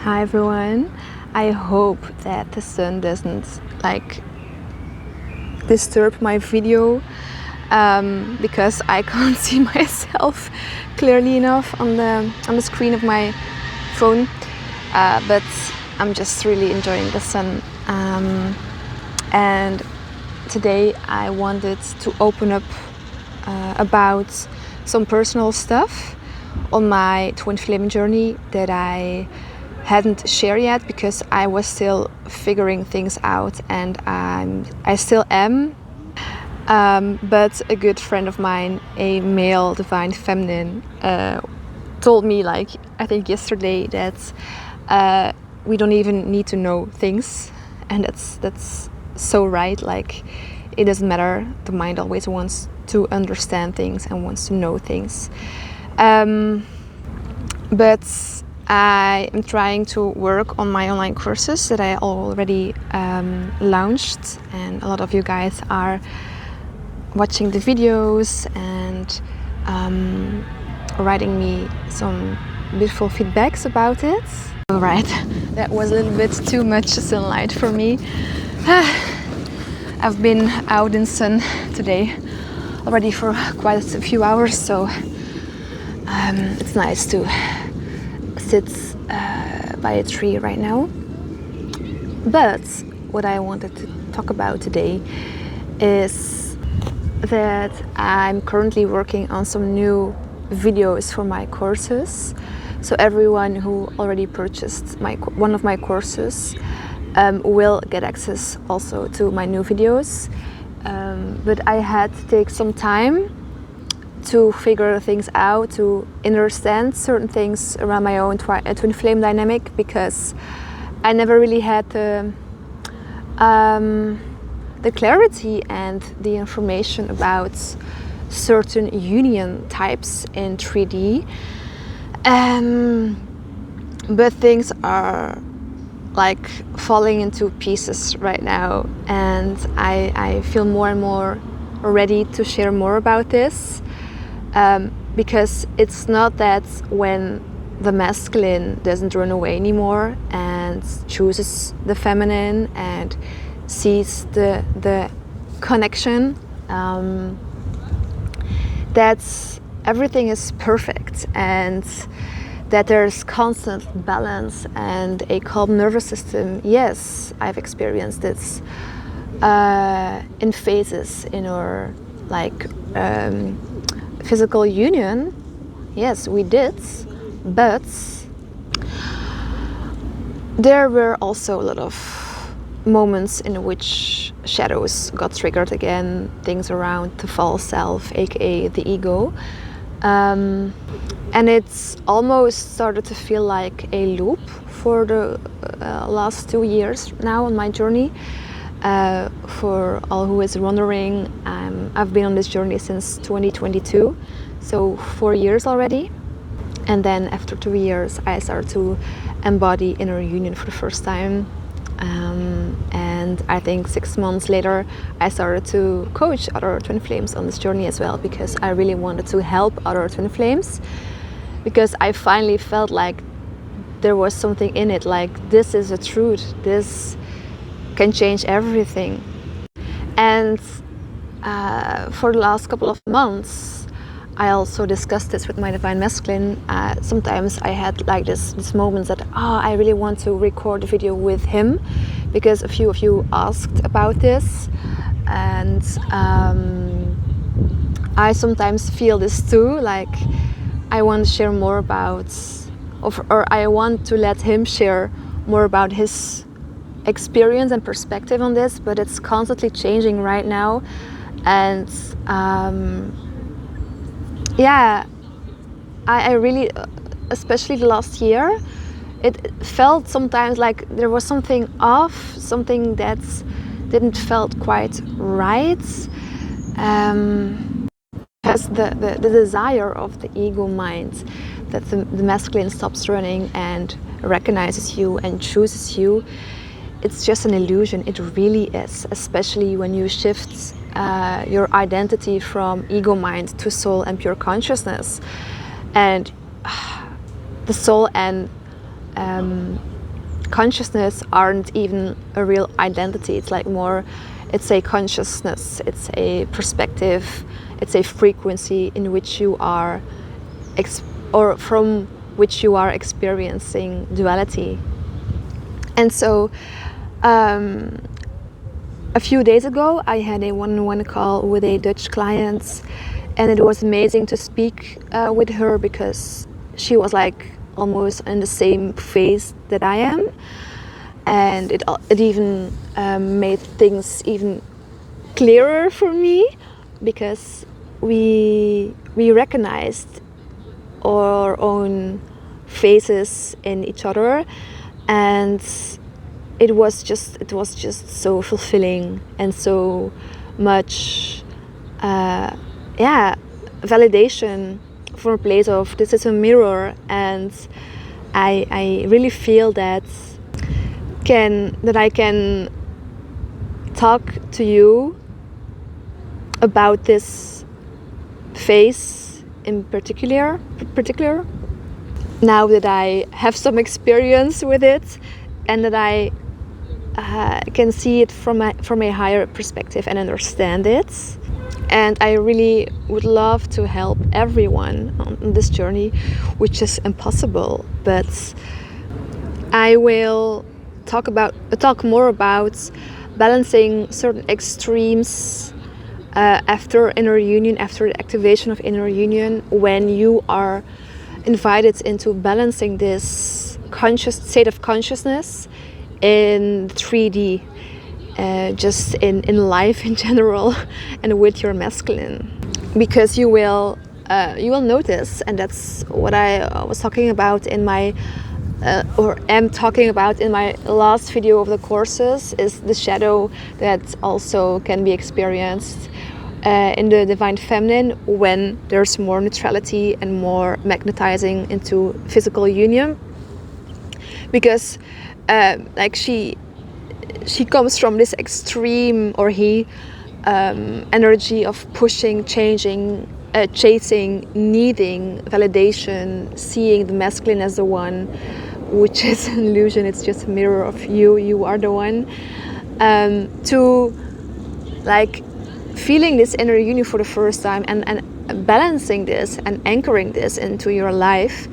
Hi everyone. I hope that the sun doesn't disturb my video because I can't see myself clearly enough on the screen of my phone. But I'm just really enjoying the sun. And today I wanted to open up about some personal stuff on my twin flame journey that I hadn't shared yet because I was still figuring things out, and I still am. But a good friend of mine, a male divine feminine, told me, I think yesterday, that we don't even need to know things, and that's so right. It doesn't matter. The mind always wants to understand things and wants to know things. But I am trying to work on my online courses that I already launched, and a lot of you guys are watching the videos and writing me some beautiful feedbacks about it. Alright, that was a little bit too much sunlight for me. I've been out in sun today already for quite a few hours, so it's nice to sit by a tree right now. But what I wanted to talk about today is that I'm currently working on some new videos for my courses. So everyone who already purchased one of my courses will get access also to my new videos. But I had to take some time to figure things out, to understand certain things around my own twin flame dynamic, because I never really had the clarity and the information about certain union types in 3D. But things are falling into pieces right now, and I feel more and more ready to share more about this. Because it's not that when the masculine doesn't run away anymore and chooses the feminine and sees the connection, that everything is perfect and that there's constant balance and a calm nervous system. Yes, I've experienced this in phases in our physical union. Yes, we did, but there were also a lot of moments in which shadows got triggered again, things around the false self, aka the ego, and it's almost started to feel like a loop for the last 2 years now on my journey. For all who is wondering, I've been on this journey since 2022, so 4 years already. And then after 2 years, I started to embody inner union for the first time. And I think 6 months later, I started to coach other twin flames on this journey as well, because I really wanted to help other twin flames, because I finally felt like there was something in it, this is a truth, this can change everything. And for the last couple of months, I also discussed this with my divine masculine. Sometimes I had this moments that I really want to record a video with him, because a few of you asked about this, and I sometimes feel this too, I want to share more about, or I want to let him share more about his experience and perspective on this, but it's constantly changing right now. And I really, especially the last year, it felt sometimes like there was something off, something that didn't felt quite right, because the desire of the ego mind, that the masculine stops running and recognizes you and chooses you, it's just an illusion. It really is, especially when you shift your identity from ego mind to soul and pure consciousness. And the soul and consciousness aren't even a real identity. It's like more, it's a consciousness, it's a perspective, it's a frequency in which you are, or from which you are experiencing duality. And so a few days ago, I had a one-on-one call with a Dutch client, and it was amazing to speak with her because she was like almost in the same phase that I am, and it even made things even clearer for me because we recognized our own faces in each other, and it was just so fulfilling and so much validation from a place of this is a mirror, and I really feel that I can talk to you about this phase in particular now that I have some experience with it, and that I can see it from a higher perspective and understand it. And I really would love to help everyone on this journey, which is impossible. But I will talk more about balancing certain extremes after inner union, after the activation of inner union, when you are invited into balancing this conscious state of consciousness in 3D, just in life in general, and with your masculine, because you will notice, and that's what I was talking about in my or am talking about in my last video of the courses, is the shadow that also can be experienced in the divine feminine when there's more neutrality and more magnetizing into physical union, because like she comes from this extreme, or he, energy of pushing, changing, chasing, needing validation, seeing the masculine as the one, which is an illusion. It's just a mirror of you. You are the one. To like feeling this inner union for the first time, and balancing this and anchoring this into your life,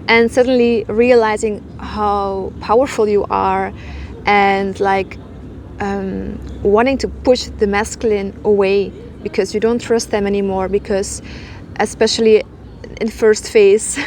and suddenly realizing how powerful you are, and like wanting to push the masculine away because you don't trust them anymore, because especially in first phase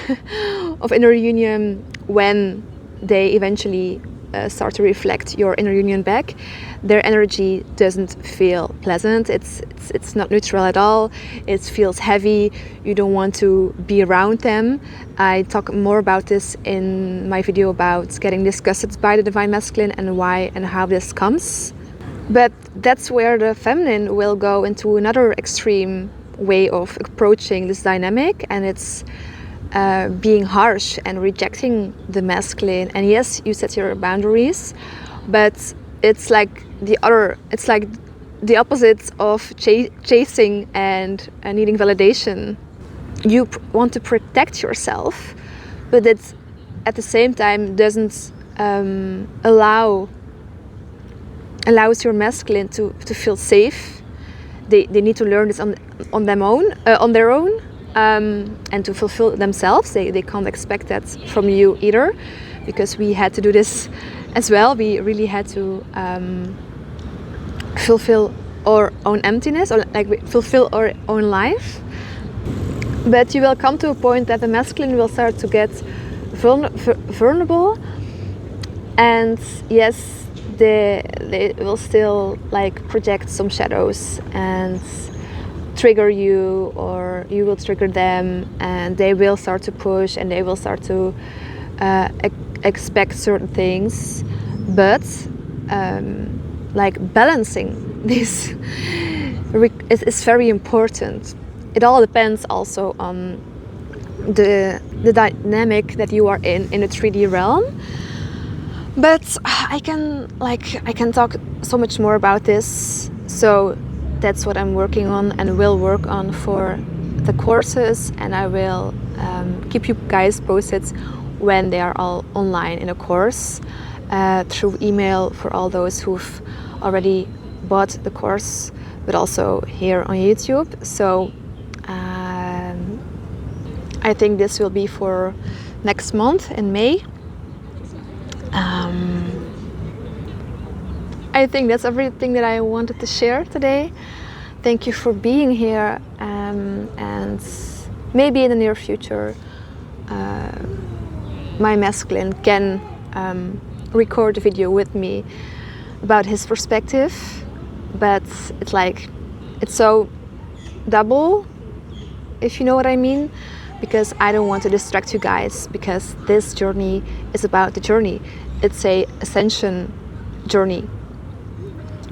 of inner union, when they eventually start to reflect your inner union back, their energy doesn't feel pleasant. It's not neutral at all. It feels heavy. You don't want to be around them. I talk more about this in my video about getting disgusted by the divine masculine and why and how this comes. But that's where the feminine will go into another extreme way of approaching this dynamic, and it's being harsh and rejecting the masculine. And yes, you set your boundaries, but it's like the opposite of chasing and needing validation. You want to protect yourself, but it at the same time doesn't allows your masculine to feel safe. They need to learn this on their own, and to fulfill themselves. They can't expect that from you either, because we had to do this as well. We really had to fulfill our own emptiness, or like fulfill our own life. But you will come to a point that the masculine will start to get vulnerable, and yes, they will still like project some shadows and trigger you, or you will trigger them, and they will start to push, and they will start to expect certain things. But like balancing this is very important. It all depends also on the dynamic that you are in a 3D realm. But I can talk so much more about this. So that's what I'm working on and will work on for the courses, and I will keep you guys posted when they are all online in a course. through email for all those who've already bought the course, but also here on YouTube. So I think this will be for next month in May. I think that's everything that I wanted to share today. Thank you for being here, and maybe in the near future my masculine can record a video with me about his perspective, but it's so double, if you know what I mean, because I don't want to distract you guys, because this journey is about the journey. It's a ascension journey.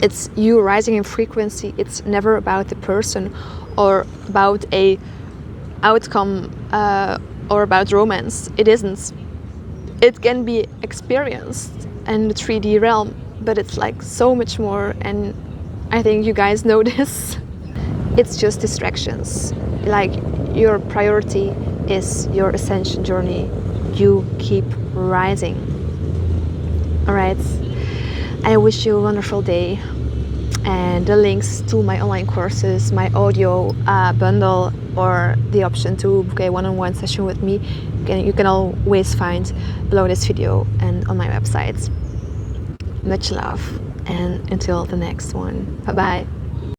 It's you rising in frequency. It's never about the person or about a outcome or about romance. It isn't. It can be experienced in the 3D realm, but it's like so much more, and I think you guys know this. It's just distractions. Like, your priority is your ascension journey. You keep rising. All right. I wish you a wonderful day, and the links to my online courses, my audio bundle, or the option to book a one-on-one session with me, you can always find below this video and on my website. Much love, and until the next one. Bye bye.